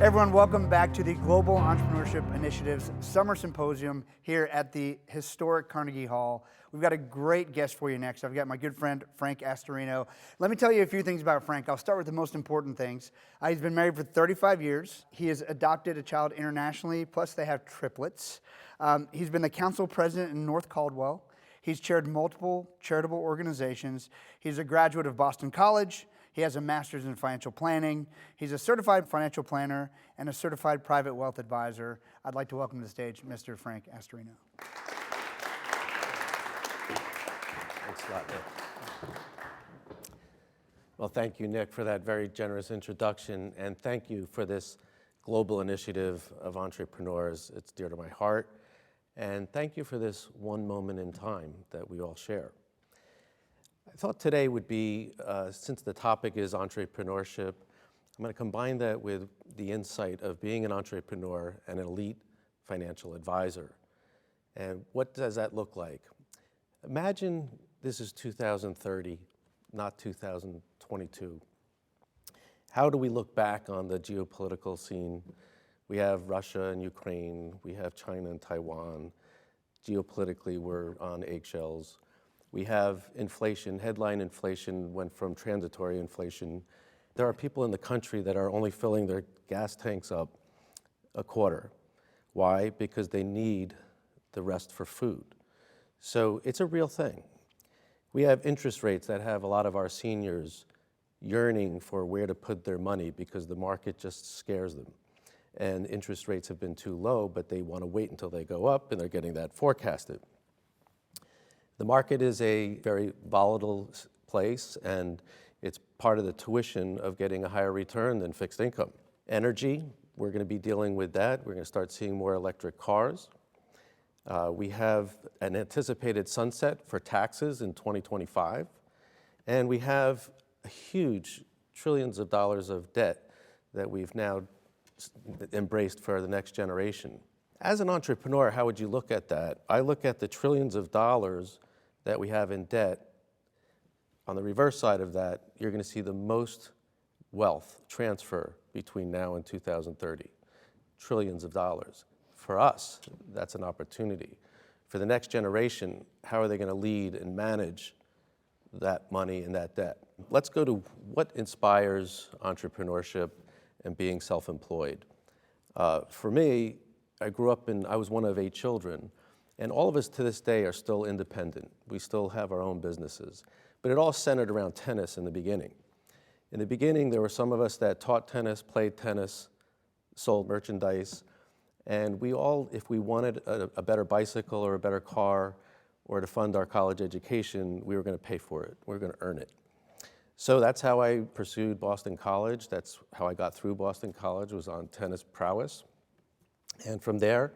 Everyone, welcome back to the Global Entrepreneurship Initiative's Summer Symposium here at the historic Carnegie Hall. We've got a great guest for you next. I've got my good friend, Frank Astorino. Let me tell you a few things about Frank. I'll start with the most important things. He's been married for 35 years. He has adopted a child internationally, plus they have triplets. He's been the council president in North Caldwell. He's chaired multiple charitable organizations. He's a graduate of Boston College. He has a master's in financial planning. He's a certified financial planner and a certified private wealth advisor. I'd like to welcome to the stage Mr. Frank Astorino. Thanks a lot, Nick. Well, thank you, Nick, for that very generous introduction, and thank you for this global initiative of entrepreneurs. It's dear to my heart, and thank you for this one moment in time that we all share. I thought today would be, since the topic is entrepreneurship, I'm going to combine that with the insight of being an entrepreneur and an elite financial advisor. And what does that look like? Imagine this is 2030, not 2022. How do we look back on the geopolitical scene? We have Russia and Ukraine, we have China and Taiwan. Geopolitically, we're on eggshells. We have inflation. Headline inflation went from transitory inflation. There are people in the country that are only filling their gas tanks up a quarter. Why? Because they need the rest for food. So it's a real thing. We have interest rates that have a lot of our seniors yearning for where to put their money because the market just scares them. And interest rates have been too low, but they want to wait until they go up, and they're getting that forecasted. The market is a very volatile place, and it's part of the tuition of getting a higher return than fixed income. Energy, we're going to be dealing with that. We're going to start seeing more electric cars. We have an anticipated sunset for taxes in 2025, and we have a huge trillions of dollars of debt that we've now embraced for the next generation. As an entrepreneur, how would you look at that? I look at the trillions of dollars that we have in debt. On the reverse side of that, you're going to see the most wealth transfer between now and 2030. Trillions of dollars. For us, that's an opportunity. For the next generation, how are they going to lead and manage that money and that debt? Let's go to what inspires entrepreneurship and being self-employed. For me, I was one of 8 children, and all of us to this day are still independent. We still have our own businesses, but it all centered around tennis in the beginning. In the beginning, there were some of us that taught tennis, played tennis, sold merchandise, and we all, if we wanted a better bicycle or a better car or to fund our college education, we were going to pay for it. We were going to earn it. So that's how I pursued Boston College. That's how I got through Boston College, was on tennis prowess. And from there,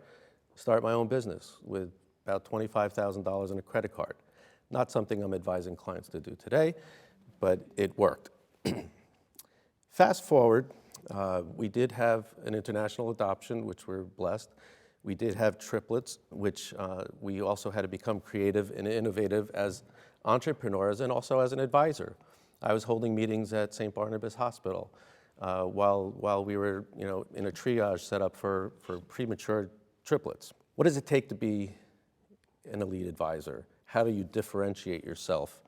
start my own business with about $25,000 in a credit card. Not something I'm advising clients to do today, but it worked. Fast forward, we did have an international adoption, which we're blessed. We did have triplets, which we also had to become creative and innovative as entrepreneurs and also as an advisor. I was holding meetings at St. Barnabas Hospital while we were, in a triage set up for premature triplets. What does it take to be an elite advisor? How do you differentiate yourself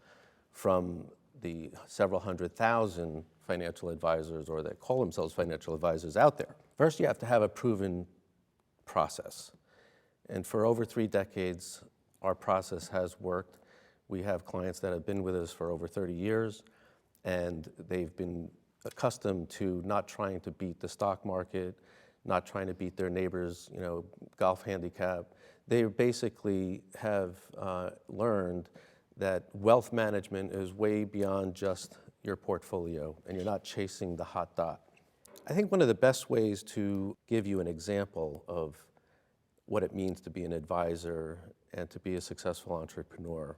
from the several 100,000 financial advisors or that call themselves financial advisors out there? First, you have to have a proven process. And for over 3 decades, our process has worked. We have clients that have been with us for over 30 years, and they've been accustomed to not trying to beat the stock market, not trying to beat their neighbor's, golf handicap. They basically have learned that wealth management is way beyond just your portfolio, and you're not chasing the hot dot. I think one of the best ways to give you an example of what it means to be an advisor and to be a successful entrepreneur,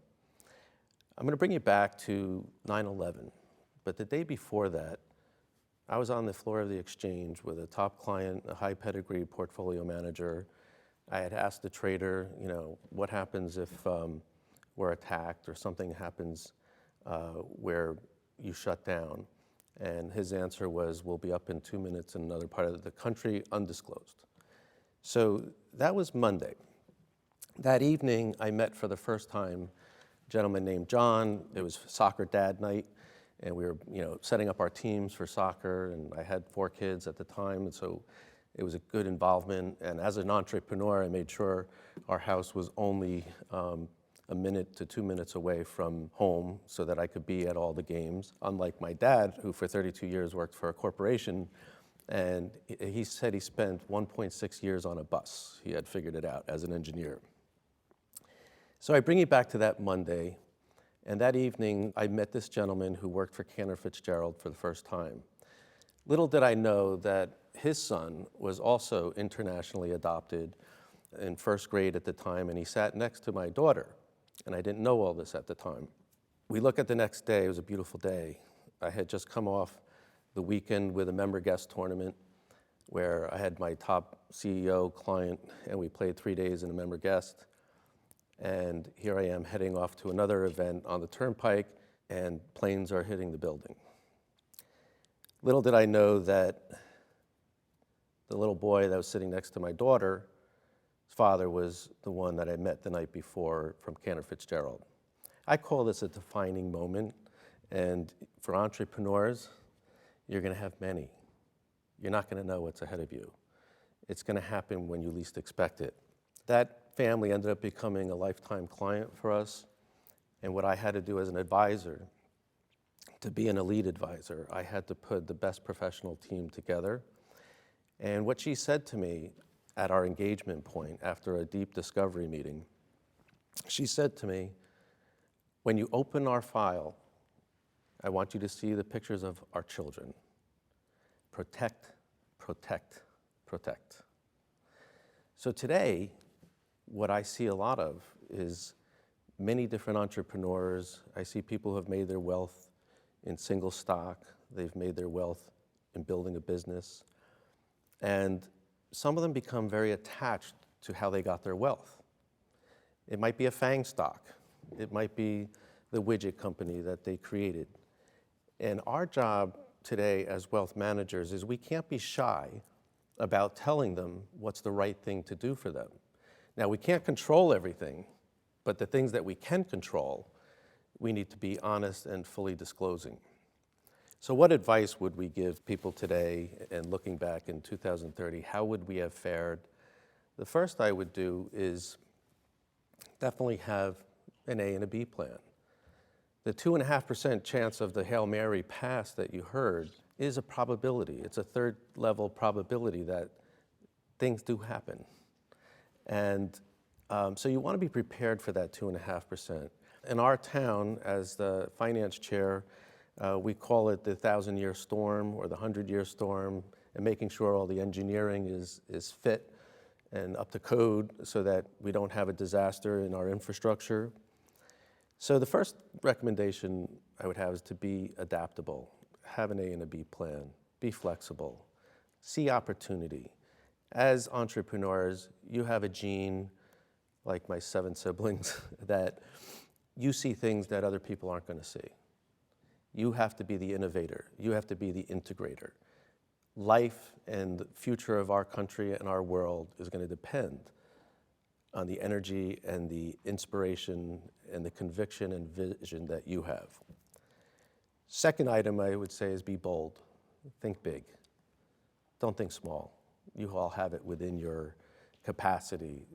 I'm going to bring you back to 9/11. But the day before that, I was on the floor of the exchange with a top client, a high pedigree portfolio manager. I had asked the trader, what happens if we're attacked or something happens where you shut down? And his answer was, we'll be up in 2 minutes in another part of the country, undisclosed. So that was Monday. That evening, I met for the first time a gentleman named John. It was soccer dad night, and we were, setting up our teams for soccer, and I had 4 kids at the time, and so it was a good involvement. And as an entrepreneur, I made sure our house was only a minute to 2 minutes away from home so that I could be at all the games. Unlike my dad, who for 32 years worked for a corporation, and he said he spent 1.6 years on a bus. He had figured it out as an engineer. So I bring you back to that Monday, and that evening I met this gentleman who worked for Cantor Fitzgerald for the first time. Little did I know that his son was also internationally adopted in first grade at the time, and he sat next to my daughter, and I didn't know all this at the time. We look at the next day. It was a beautiful day. I had just come off the weekend with a member guest tournament where I had my top CEO client, and we played 3 days in a member guest. And here I am heading off to another event on the turnpike, and planes are hitting the building. Little did I know that the little boy that was sitting next to my daughter, his father was the one that I met the night before from Cantor Fitzgerald. I call this a defining moment, and for entrepreneurs, you're going to have many. You're not going to know what's ahead of you. It's going to happen when you least expect it. That family ended up becoming a lifetime client for us, and what I had to do as an advisor, to be an elite advisor, I had to put the best professional team together. And what she said to me at our engagement point after a deep discovery meeting, she said to me, when you open our file, I want you to see the pictures of our children. Protect, protect, protect. So today, what I see a lot of is many different entrepreneurs. I see people who have made their wealth in single stock. They've made their wealth in building a business. And some of them become very attached to how they got their wealth. It might be a FANG stock. It might be the widget company that they created. And our job today as wealth managers is we can't be shy about telling them what's the right thing to do for them. Now, we can't control everything, but the things that we can control, we need to be honest and fully disclosing. So what advice would we give people today, and looking back in 2030, how would we have fared? The first I would do is definitely have an A and a B plan. The 2.5% chance of the Hail Mary pass that you heard is a probability. It's a third level probability that things do happen. And so you want to be prepared for that 2.5%. In our town, as the finance chair, we call it the 1,000-year storm or the 100-year storm, and making sure all the engineering is fit and up to code so that we don't have a disaster in our infrastructure. So the first recommendation I would have is to be adaptable, have an A and a B plan, be flexible, see opportunity. As entrepreneurs, you have a gene, like my 7 siblings, that you see things that other people aren't going to see. You have to be the innovator. You have to be the integrator. Life and the future of our country and our world is going to depend on the energy and the inspiration and the conviction and vision that you have. Second item I would say is be bold. Think big. Don't think small. You all have it within your capacity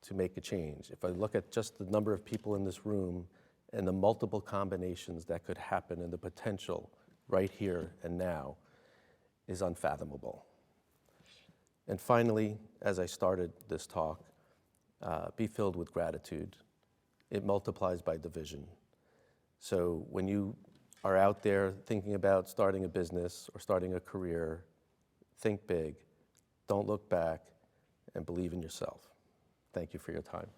to make a change. If I look at just the number of people in this room and the multiple combinations that could happen and the potential right here and now is unfathomable. And finally, as I started this talk, be filled with gratitude. It multiplies by division. So when you are out there thinking about starting a business or starting a career, think big, don't look back, and believe in yourself. Thank you for your time.